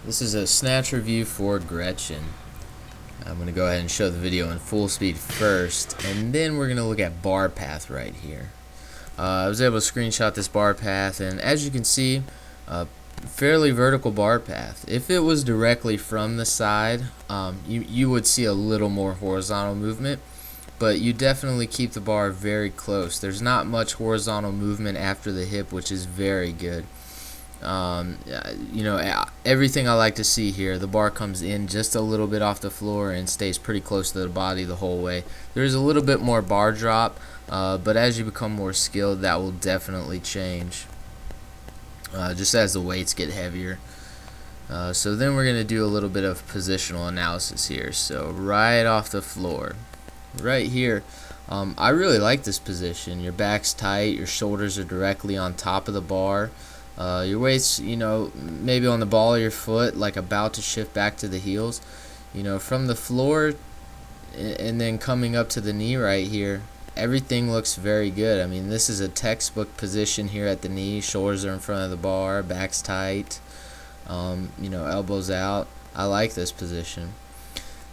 This is a snatch review for Gretchen. I'm going to go ahead and show the video in full speed first, and then we're going to look at bar path right here. I was able to screenshot this bar path, and as you can see, fairly vertical bar path. If it was directly from the side, you would see a little more horizontal movement, but you definitely keep the bar very close. There's not much horizontal movement after the hip, which is very good. Everything I like to see here, the bar comes in just a little bit off the floor and stays pretty close to the body the whole way. There's a little bit more bar drop, but as you become more skilled, that will definitely change, just as the weights get heavier. So then we're going to do a little bit of positional analysis here. So right off the floor, right here, I really like this position. Your back's tight, your shoulders are directly on top of the bar. Your weight's, maybe on the ball of your foot, like about to shift back to the heels. From the floor and then coming up to the knee right here, everything looks very good. I mean, this is a textbook position here at the knee. Shoulders are in front of the bar, back's tight, elbows out. I like this position.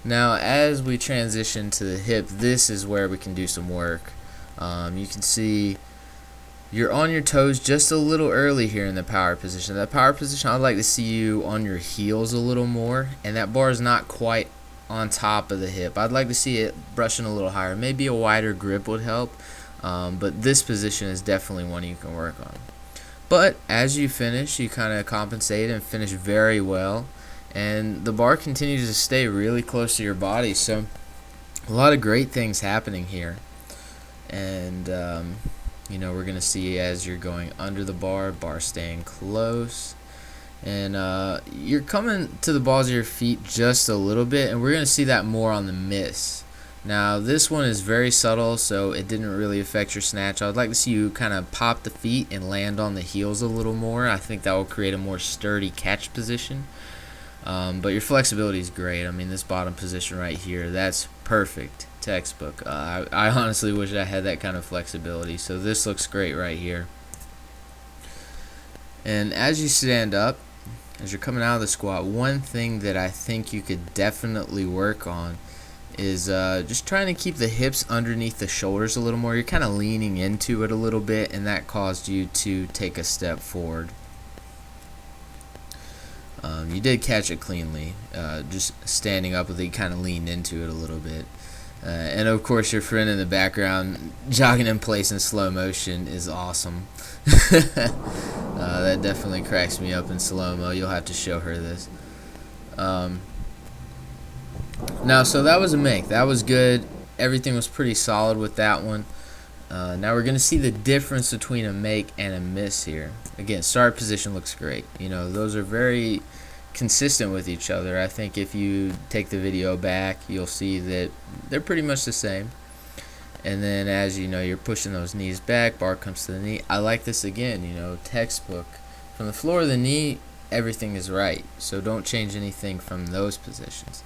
Now, as we transition to the hip, this is where we can do some work. You can see you're on your toes just a little early here in the power position. That power position, I'd like to see you on your heels a little more, and that bar is not quite on top of the hip. I'd like to see it brushing a little higher. Maybe a wider grip would help, but this position is definitely one you can work on. But as you finish, you kind of compensate and finish very well, and the bar continues to stay really close to your body. So a lot of great things happening here, and we're going to see as you're going under the bar staying close. And you're coming to the balls of your feet just a little bit, and we're going to see that more on the miss. Now, this one is very subtle, so it didn't really affect your snatch. I would like to see you kind of pop the feet and land on the heels a little more. I think that will create a more sturdy catch position. But your flexibility is great. I mean, this bottom position right here, that's perfect. Textbook. I honestly wish I had that kind of flexibility. So this looks great right here. And as you stand up, as you're coming out of the squat, one thing that I think you could definitely work on is just trying to keep the hips underneath the shoulders a little more. You're kind of leaning into it a little bit, and that caused you to take a step forward. You did catch it cleanly, just standing up with it, you kind of leaned into it a little bit. And of course, your friend in the background jogging in place in slow motion is awesome. That definitely cracks me up in slow-mo. You'll have to show her this. Now, so that was a make. That was good. Everything was pretty solid with that one. Now we're going to see the difference between a make and a miss here. Again, start position looks great. Those are very consistent with each other. I think if you take the video back, you'll see that they're pretty much the same. And then as you're pushing those knees back, bar comes to the knee. I like this again, textbook. From the floor of the knee, everything is right. So don't change anything from those positions.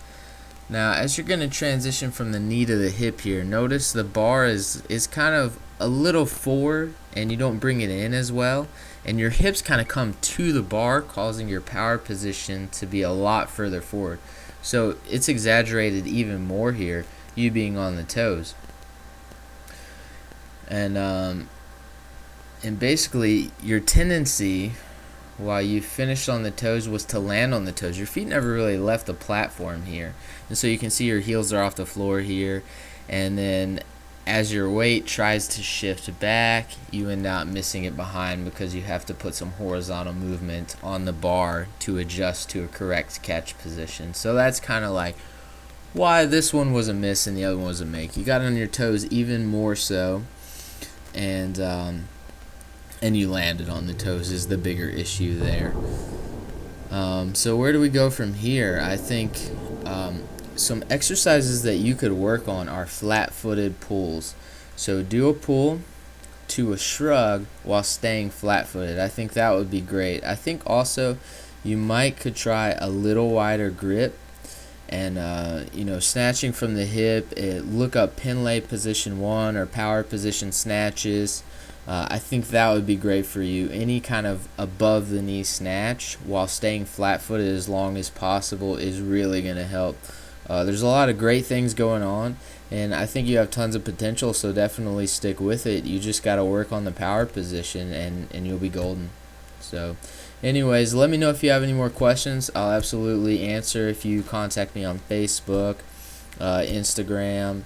Now, as you're going to transition from the knee to the hip here, notice the bar is kind of a little forward, and you don't bring it in as well. And your hips kind of come to the bar, causing your power position to be a lot further forward. So it's exaggerated even more here, you being on the toes. And basically, your tendency while you finished on the toes was to land on the toes. Your feet never really left the platform here. And so you can see your heels are off the floor here. And then as your weight tries to shift back, you end up missing it behind because you have to put some horizontal movement on the bar to adjust to a correct catch position. So that's kind of like why this one was a miss and the other one was a make. You got on your toes even more so. And you landed on the toes is the bigger issue there. So where do we go from here? I think some exercises that you could work on are flat-footed pulls. So do a pull to a shrug while staying flat-footed. I think that would be great. I think also you could try a little wider grip. And snatching from the hip, look up pin lay position 1 or power position snatches. I think that would be great for you. Any kind of above the knee snatch while staying flat footed as long as possible is really going to help. There's a lot of great things going on, and I think you have tons of potential, so definitely stick with it. You just got to work on the power position, and you'll be golden. So, anyways, let me know if you have any more questions. I'll absolutely answer if you contact me on Facebook, Instagram,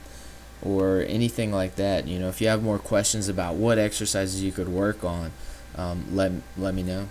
or anything like that. If you have more questions about what exercises you could work on, let me know.